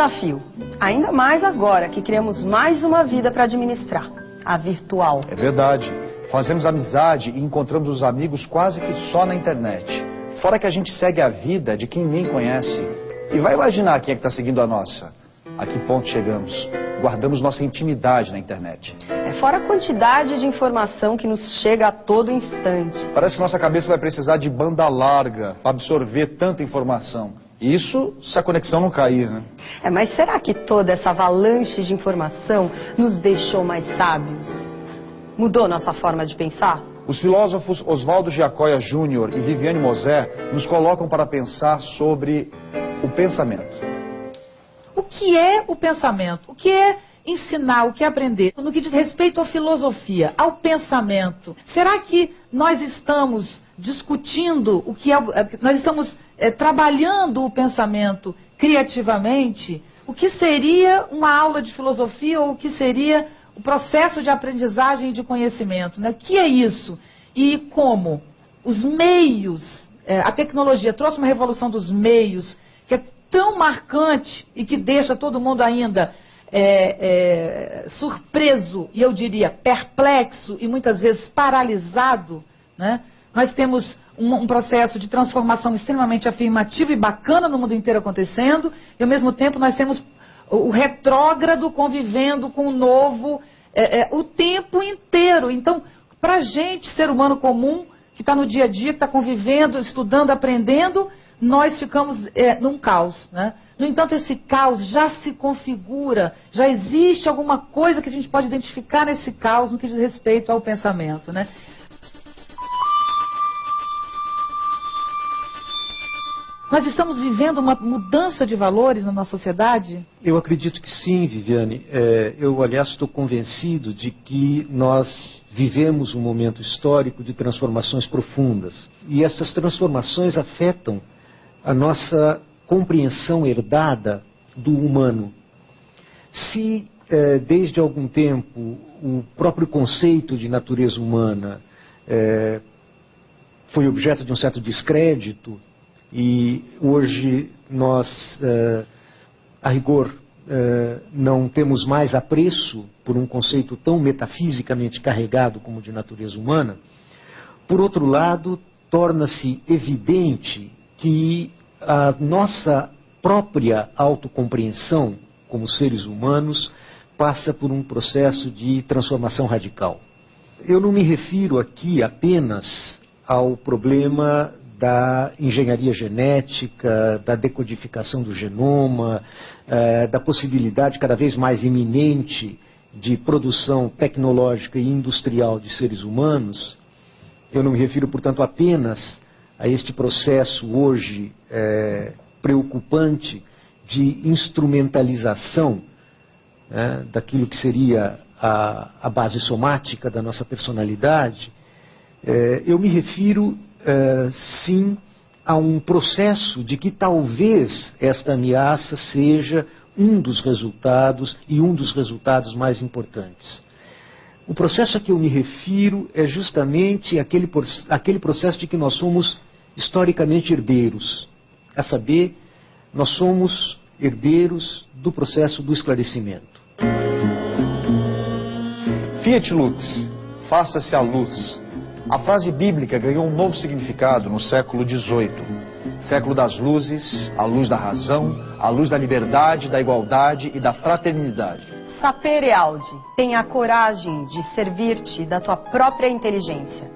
desafio, ainda mais agora que criamos mais uma vida para administrar, a virtual. É verdade. Fazemos amizade e encontramos os amigos quase que só na internet. Fora que a gente segue a vida de quem nem conhece. E vai imaginar quem é que está seguindo a nossa. A que ponto chegamos? Guardamos nossa intimidade na internet. Fora a quantidade de informação que nos chega a todo instante. Parece que nossa cabeça vai precisar de banda larga para absorver tanta informação. Isso se a conexão não cair, né? Mas será que toda essa avalanche de informação nos deixou mais sábios? Mudou nossa forma de pensar? Os filósofos Oswaldo Giacoia Júnior e Viviane Mosé nos colocam para pensar sobre o pensamento. O que é o pensamento? O que é ensinar? O que é aprender? No que diz respeito à filosofia, ao pensamento, será que nós estamos discutindo o que é, nós estamos trabalhando o pensamento criativamente? O que seria uma aula de filosofia ou o que seria o processo de aprendizagem e de conhecimento, né? O que é isso? E como os meios, a tecnologia trouxe uma revolução dos meios que é tão marcante e que deixa todo mundo ainda surpreso e eu diria perplexo e muitas vezes paralisado, né? Nós temos um processo de transformação extremamente afirmativo e bacana no mundo inteiro acontecendo e ao mesmo tempo nós temos o retrógrado convivendo com o novo o tempo inteiro. Então, para a gente, ser humano comum, que está no dia a dia, que está convivendo, estudando, aprendendo, nós ficamos num caos, né? No entanto, esse caos já se configura, já existe alguma coisa que a gente pode identificar nesse caos no que diz respeito ao pensamento, né? Nós estamos vivendo uma mudança de valores na nossa sociedade? Eu acredito que sim, Viviane. Eu, aliás, estou convencido de que nós vivemos um momento histórico de transformações profundas. E essas transformações afetam a nossa compreensão herdada do humano. Se, desde algum tempo, o próprio conceito de natureza humana foi objeto de um certo descrédito, e hoje nós, a rigor, não temos mais apreço por um conceito tão metafisicamente carregado como o de natureza humana, por outro lado, torna-se evidente que a nossa própria autocompreensão como seres humanos passa por um processo de transformação radical. Eu não me refiro aqui apenas ao problema da engenharia genética, da decodificação do genoma, da possibilidade cada vez mais iminente de produção tecnológica e industrial de seres humanos. Eu não me refiro, portanto, apenas a este processo hoje preocupante de instrumentalização daquilo que seria a base somática da nossa personalidade. Eu me refiro sim a um processo de que talvez esta ameaça seja um dos resultados e um dos resultados mais importantes. O processo a que eu me refiro é justamente aquele processo de que nós somos historicamente herdeiros, a saber, nós somos herdeiros do processo do esclarecimento. Fiat lux, faça-se a luz. A frase bíblica ganhou um novo significado no século XVIII. Século das luzes, a luz da razão, a luz da liberdade, da igualdade e da fraternidade. Sapere aude, tenha a coragem de servir-te da tua própria inteligência.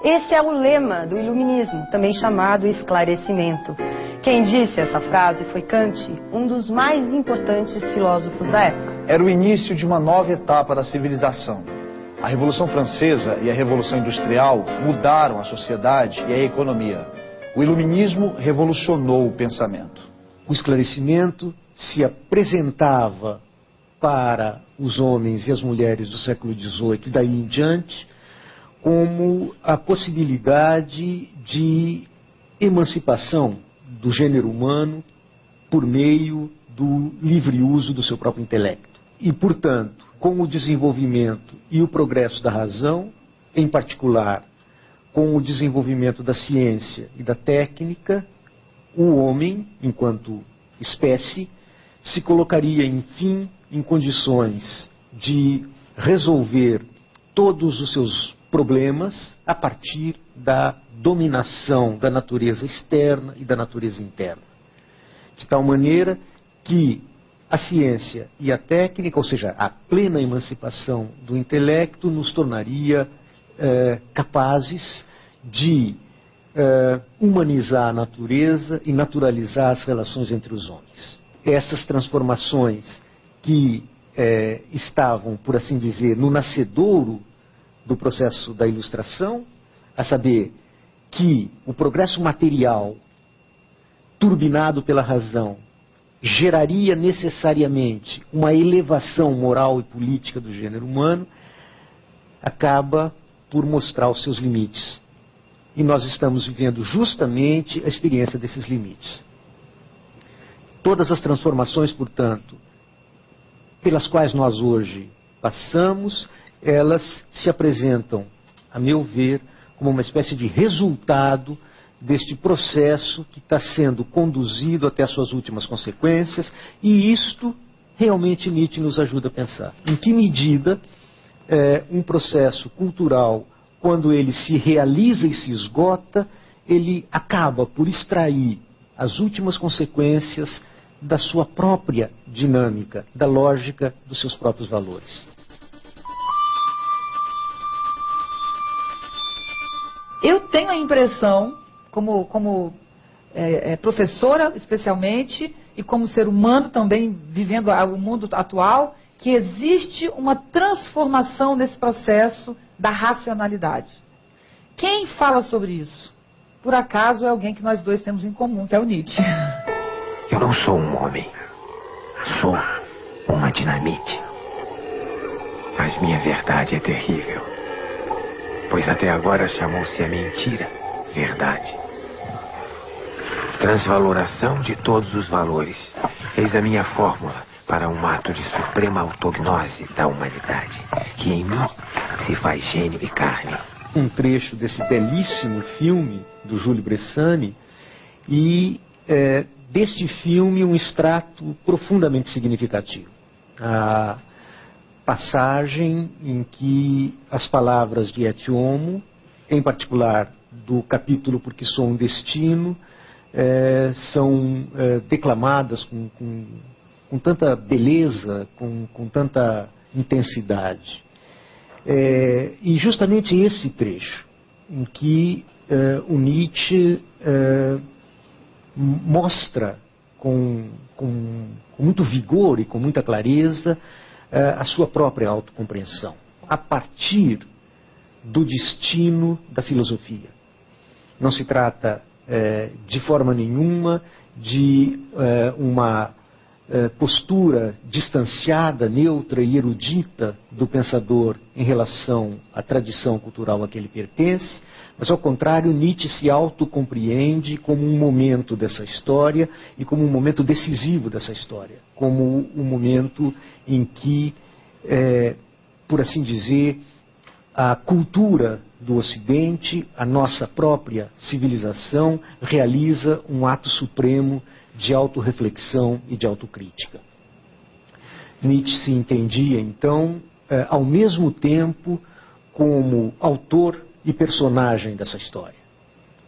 Esse é o lema do iluminismo, também chamado esclarecimento. Quem disse essa frase foi Kant, um dos mais importantes filósofos da época. Era o início de uma nova etapa da civilização. A Revolução Francesa e a Revolução Industrial mudaram a sociedade e a economia. O iluminismo revolucionou o pensamento. O esclarecimento se apresentava para os homens e as mulheres do século XVIII e daí em diante como a possibilidade de emancipação do gênero humano por meio do livre uso do seu próprio intelecto. E, portanto, com o desenvolvimento e o progresso da razão, em particular com o desenvolvimento da ciência e da técnica, o homem, enquanto espécie, se colocaria, enfim, em condições de resolver todos os seus problemas a partir da dominação da natureza externa e da natureza interna. De tal maneira que a ciência e a técnica, ou seja, a plena emancipação do intelecto, nos tornaria capazes de humanizar a natureza e naturalizar as relações entre os homens. Essas transformações que estavam, por assim dizer, no nascedouro do processo da ilustração, a saber, que o progresso material, turbinado pela razão, geraria necessariamente uma elevação moral e política do gênero humano, acaba por mostrar os seus limites. E nós estamos vivendo justamente a experiência desses limites. Todas as transformações, portanto, pelas quais nós hoje passamos, elas se apresentam, a meu ver, como uma espécie de resultado deste processo que está sendo conduzido até as suas últimas consequências, e isto realmente Nietzsche nos ajuda a pensar. Em que medida um processo cultural, quando ele se realiza e se esgota, ele acaba por extrair as últimas consequências da sua própria dinâmica, da lógica dos seus próprios valores. Eu tenho a impressão, como professora especialmente, e como ser humano também vivendo o mundo atual, que existe uma transformação nesse processo da racionalidade. Quem fala sobre isso? Por acaso é alguém que nós dois temos em comum, que é o Nietzsche. Eu não sou um homem, sou uma dinamite. Mas minha verdade é terrível, pois até agora chamou-se a mentira verdade. Transvaloração de todos os valores. Eis a minha fórmula para um ato de suprema autognose da humanidade, que em mim se faz gênio e carne. Um trecho desse belíssimo filme do Júlio Bressani e deste filme um extrato profundamente significativo. A passagem em que as palavras de Et Homo, em particular do capítulo Porque Sou um Destino, são declamadas com tanta beleza, com tanta intensidade. E justamente esse trecho, em que o Nietzsche mostra com muito vigor e com muita clareza a sua própria autocompreensão, a partir do destino da filosofia. Não se trata de forma nenhuma de uma postura distanciada, neutra e erudita do pensador em relação à tradição cultural a que ele pertence, mas ao contrário, Nietzsche se autocompreende como um momento dessa história e como um momento decisivo dessa história, como um momento em que, por assim dizer, a cultura do Ocidente, a nossa própria civilização, realiza um ato supremo de autorreflexão e de autocrítica. Nietzsche se entendia, então, ao mesmo tempo como autor e personagem dessa história.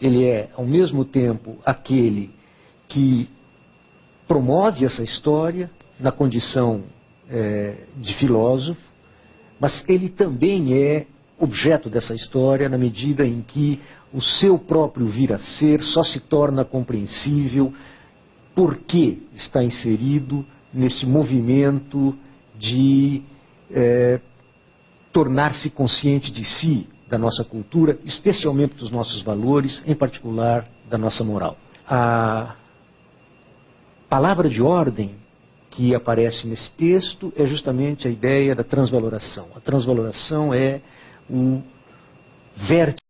Ele é, ao mesmo tempo, aquele que promove essa história na condição de filósofo, mas ele também é objeto dessa história na medida em que o seu próprio vir a ser só se torna compreensível porque está inserido nesse movimento de tornar-se consciente de si, da nossa cultura, especialmente dos nossos valores, em particular da nossa moral. A palavra de ordem que aparece nesse texto é justamente a ideia da transvaloração. A transvaloração é o vértice